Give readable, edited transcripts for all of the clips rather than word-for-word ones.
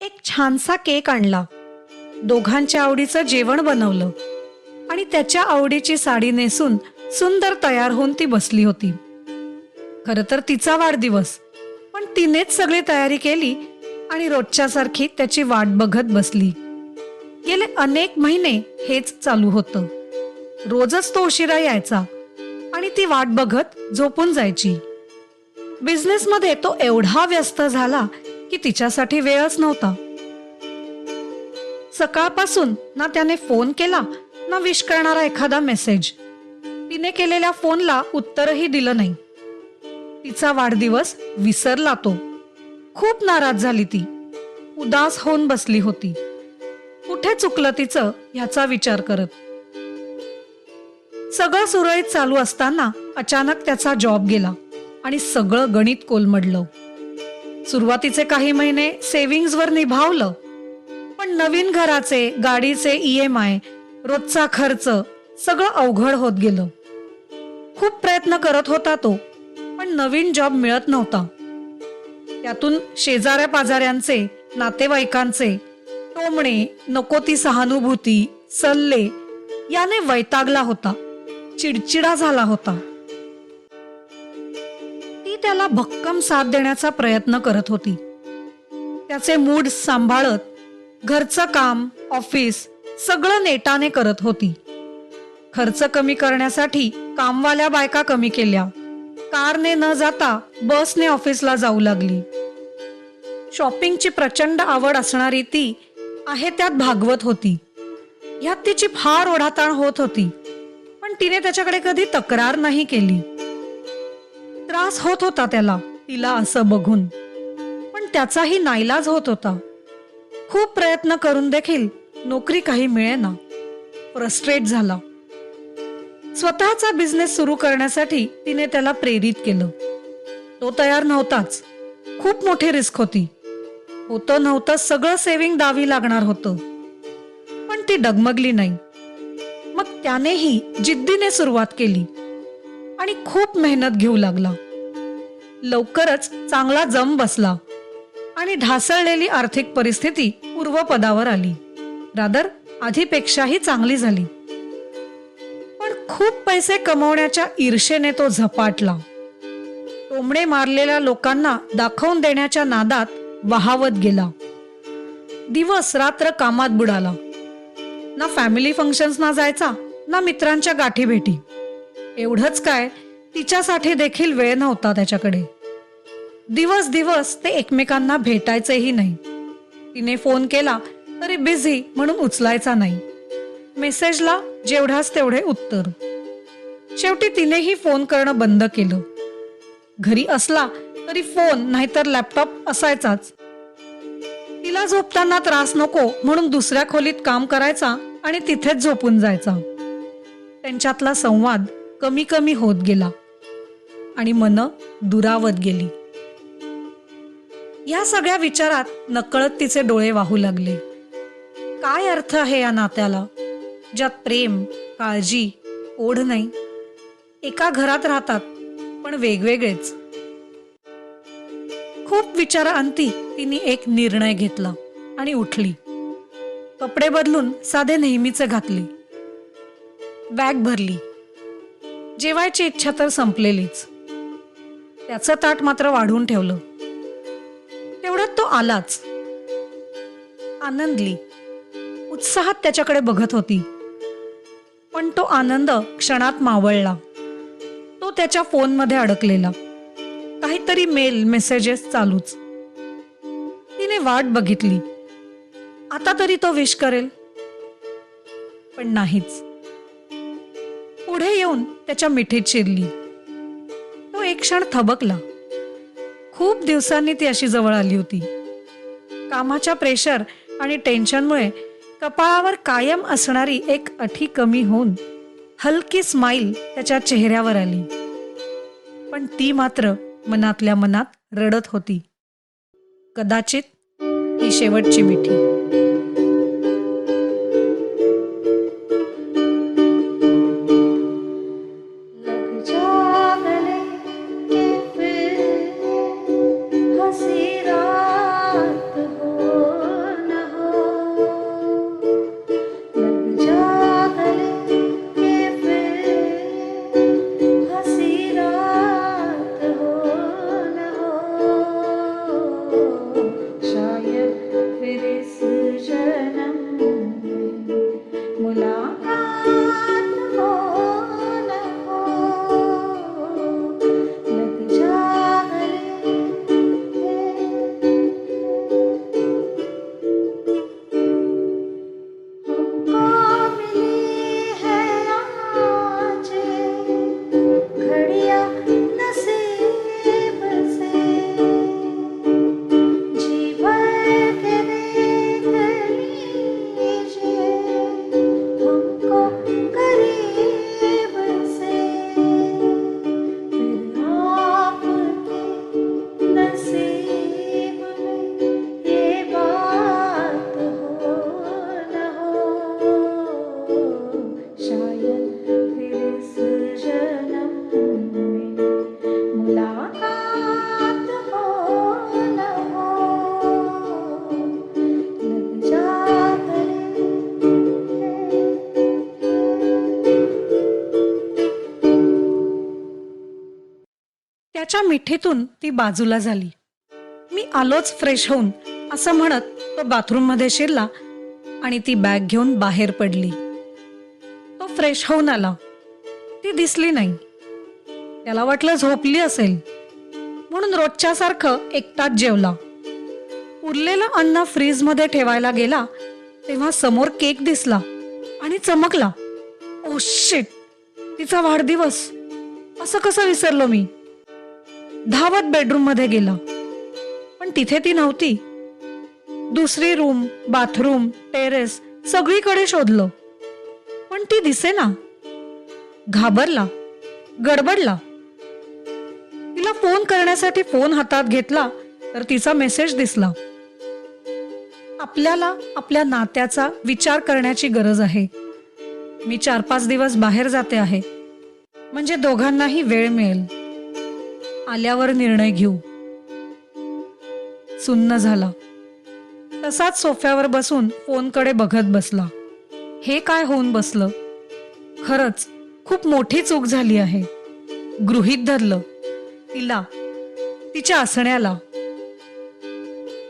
एक छानसा केक आणला, दोघांच्या आवडीचं जेवण बनवलं आणि त्याच्या आवडीची साडी नेसून सुंदर तयार होऊन ती बसली होती. खरं तर तिचा वाढदिवस, पण तिनेच सगळी तयारी केली आणि रोजच्यासारखी त्याची वाट बघत बसली. गेले अनेक महिने हेच चालू होतं. रोजच तो उशिरा यायचा आणि ती वाट बघत झोपून जायची. बिझनेसमध्ये तो एवढा व्यस्त झाला की तिच्यासाठी वेळच नव्हता. सकाळपासून ना त्याने फोन केला ना विश करणारा एखादा मेसेज. तिने केलेल्या फोनला उत्तरही दिलं नाही. तिचा वाढदिवस विसरला तो. खूप नाराज झाली ती. उदास होऊन बसली होती. कुठे चुकलं तिचं ह्याचा विचार करत. सगळं सुरळीत चालू असताना अचानक त्याचा जॉब गेला आणि सगळं गणित कोलमडलं. सुरुवातीचे काही महिने सेव्हिंग्जवर निभावलं, पण नवीन घराचे, गाडीचे EMI, रोजचा खर्च सगळं अवघड होत गेलं. खूप प्रयत्न करत होता तो, पण नवीन जॉब मिळत नव्हता. त्यातून शेजाऱ्या पाजाऱ्यांचे, नातेवाईकांचे टोमणे, नको ती सहानुभूती, सल्ले याने वैतागला होता. चिडचिडा झाला होता. ती त्याला भक्कम साथ देण्याचा प्रयत्न करत होती. त्याचे मूड सांभाळत घरचं काम, ऑफिस सगळं नेटाने करत होती. खर्च कमी करण्यासाठी कामवाल्या बायका कमी केल्या. कारने न जाता बसने ऑफिसला जाऊ लागली. शॉपिंगची प्रचंड आवड असणारी ती आहे त्यात भागवत होती. ह्यात तिची फार ओढाताण होत होती, पण तिने त्याच्याकडे कधी तक्रार नाही केली. त्रास होत होता त्याला तिला असं बघून, पण त्याचाही नाईलाज होत होता. खूप प्रयत्न करून देखील नोकरी काही मिळेना. फ्रस्ट्रेट झाला. स्वतःचा बिझनेस सुरू करण्यासाठी तिने त्याला प्रेरित केलं. तो तयार नव्हताच. खूप मोठी रिस्क होती. होतं नव्हतं सगळं सेव्हिंग दावी लागणार होतं, पण ती डगमगली नाही. मग त्यानेही जिद्दीने सुरुवात केली आणि खूप मेहनत घेऊ लागला. लवकरच चांगला जम बसला आणि ढासळलेली आर्थिक परिस्थिती पूर्वपदावर आली. रादर आधीपेक्षाही चांगली झाली. पण खूप पैसे कमवण्याच्या ईर्षेने तो झपाटला. टोमणे मारलेल्या लोकांना दाखवून देण्याच्या नादात वाहावत गेला. दिवस रात्र कामात बुडाला. ना फॅमिली फंक्शन्स ना जायचा, ना मित्रांच्या गाठी भेटी. एवढंच काय, तिच्यासाठी देखील वेळ नव्हता त्याच्याकडे. दिवस दिवस ते एकमेकांना भेटायचेही नाही. तिने फोन केला तरी बिझी म्हणून उचलायचा नाही. मेसेजला जेवढाच तेवढे उत्तर. शेवटी तिनेही फोन करणं बंद केलं. घरी असला तरी फोन नाहीतर लॅपटॉप असायचाच. तिला झोपताना त्रास नको म्हणून दुसऱ्या खोलीत काम करायचा आणि तिथेच झोपून जायचा. त्यांच्यातला संवाद कमी कमी होत गेला आणि मनं दुरावत गेली. या सगळ्या विचारात नकळत तिचे डोळे वाहू लागले. काय अर्थ आहे या नात्याला, ज्यात प्रेम, काळजी, ओढ नाही. एका घरात राहतात पण वेगवेगळेच. खूप विचाराअंती तिने एक निर्णय घेतला आणि उठली. कपडे बदलून साधे नेहमीचे घातले. बॅग भरली. जेवायची इच्छा तर संपलेलीच. त्याचं ताट मात्र वाढून ठेवलं. तेवढ्यात तो आलाच. आनंदली, उत्साहात त्याच्याकडे बघत होती. पण तो आनंद क्षणात मावळला. तो त्याच्या फोनमध्ये अडकलेला. काहीतरी मेल, मेसेजेस चालूच. तिने वाट बघितली. आता तरी तो विश करेल, पण नाहीच. पुढे येऊन त्याच्या मिठीत शिरली. तो एक क्षण थबकला. खूप दिवसांनी ती अशी जवळ आली होती. कामाच्या प्रेशर आणि टेन्शनमुळे कपाळावर कायम असणारी एक अठी कमी होऊन हलकी स्माईल त्याच्या चेहऱ्यावर आली. पण ती मात्र मनातल्या मनात रडत होती. कदाचित ही शेवटची मिठी. हसी रात हो त्याच्या मिठीतून ती बाजूला झाली. मी आलोच फ्रेश होऊन असं म्हणत तो बाथरूम मध्ये शिरला आणि ती बॅग घेऊन बाहेर पडली. तो फ्रेश होऊन आला. ती दिसली नाही. त्याला वाटलं झोपली असेल म्हणून रोजच्या सारखं एकटाच जेवला. उरलेलं अन्न फ्रीज मध्ये ठेवायला गेला तेव्हा समोर केक दिसला आणि चमकला. ओ शिट, तिचा वाढदिवस. असं कसं विसरलो मी. धावत बेडरूम मध्ये गेला पण तिथे ती नव्हती. दुसरी रूम, बाथरूम, टेरेस सगळीकडे शोधलं पण ती दिसेना. घाबरला, गडबडला. तिला फोन करण्यासाठी फोन हातात घेतला तर तिचा मेसेज दिसला. आपल्याला आपल्या नात्याचा विचार करण्याची गरज आहे. मी 4-5 दिवस बाहेर जाते आहे म्हणजे दोघांनाही वेळ मिळेल. आल्यावर निर्णय घेऊ. सुन्न झाला. तसाच सोफ्यावर बसून फोनकडे बघत बसला. हे काय होऊन बसलं. खरंच खूप मोठी चूक झाली आहे. गृहीत धरलं तिला, तिच्या असण्याला.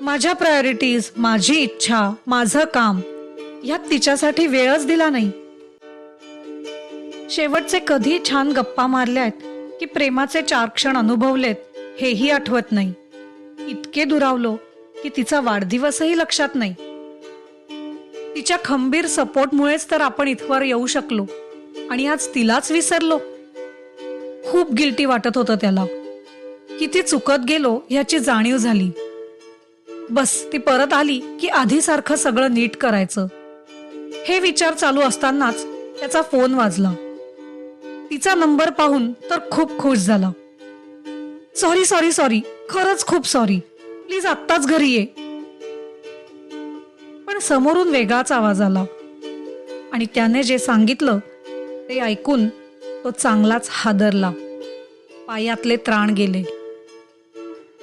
माझ्या प्रायोरिटीज, माझी इच्छा, माझं काम यात तिच्यासाठी वेळच दिला नाही. शेवटचे कधी छान गप्पा मारल्यात की प्रेमाचे 4 क्षण अनुभवलेत हेही आठवत नाही. इतके दुरावलो की तिचा वाढदिवसही लक्षात नाही. तिच्या खंबीर सपोर्टमुळेच तर आपण इथवर येऊ शकलो आणि आज तिलाच विसरलो. खूप गिल्टी वाटत होतं त्याला. किती चुकत गेलो ह्याची जाणीव झाली. बस ती परत आली की आधीसारखं सगळं नीट करायचं हे विचार चालू असतानाच त्याचा फोन वाजला. तिचा नंबर पाहून तर खूप खुश झाला. सॉरी सॉरी सॉरी, खरंच खूप सॉरी. प्लीज आत्ताच घरी ये. पण समोरून वेगळाच आवाज आला आणि त्याने जे सांगितलं ते ऐकून तो चांगलाच हादरला. पायातले त्राण गेले.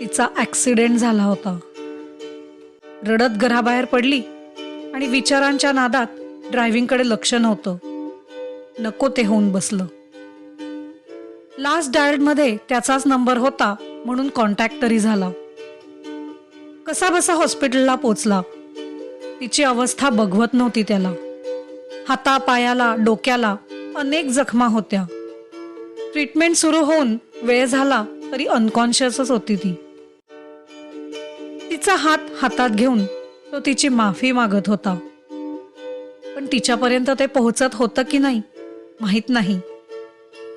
तिचा ऍक्सिडेंट झाला होता. रडत घराबाहेर पडली आणि विचारांच्या नादात ड्रायव्हिंगकडे लक्ष नव्हतं. नको ते होऊन बसलं. लास्ट डायल्ड मध्ये त्याचाच नंबर होता म्हणून कॉन्टॅक्ट तरी झाला. कसा बसा हॉस्पिटलला पोचला. तिची अवस्था बघवत नव्हती त्याला. हातापायाला, डोक्याला अनेक जखमा होत्या. ट्रीटमेंट सुरू होऊन वेळ झाला तरी अनकॉन्शियसच होती ती. तिचा हात हातात घेऊन तो तिची माफी मागत होता पण तिच्यापर्यंत ते पोहोचत होतं की नाही माहित नाही.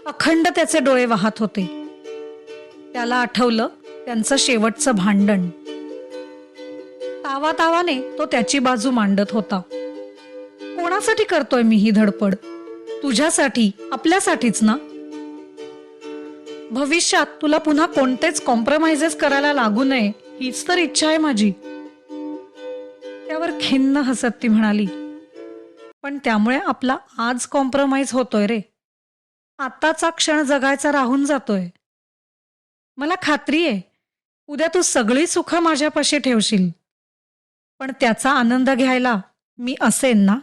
अखंड त्याचे डोळे वाहत होते. त्याला आठवलं त्यांचं शेवटचं भांडण. तावातावाने तो त्याची बाजू मांडत होता. कोणासाठी करतोय मी ही धडपड. तुझ्यासाठी, आपल्यासाठीच ना. भविष्यात तुला पुन्हा कोणतेच कॉम्प्रोमाइजेस करायला लागू नये हीच तर इच्छा आहे माझी. त्यावर खिन्न हसत ती म्हणाली, पण त्यामुळे आपला आज कॉम्प्रोमाइज होतोय रे. आताचा क्षण जगायचा राहून जातोय. मला खात्री आहे उद्या तू सगळी सुख माझ्यापाशी ठेवशील पण त्याचा आनंद घ्यायला मी असेन ना.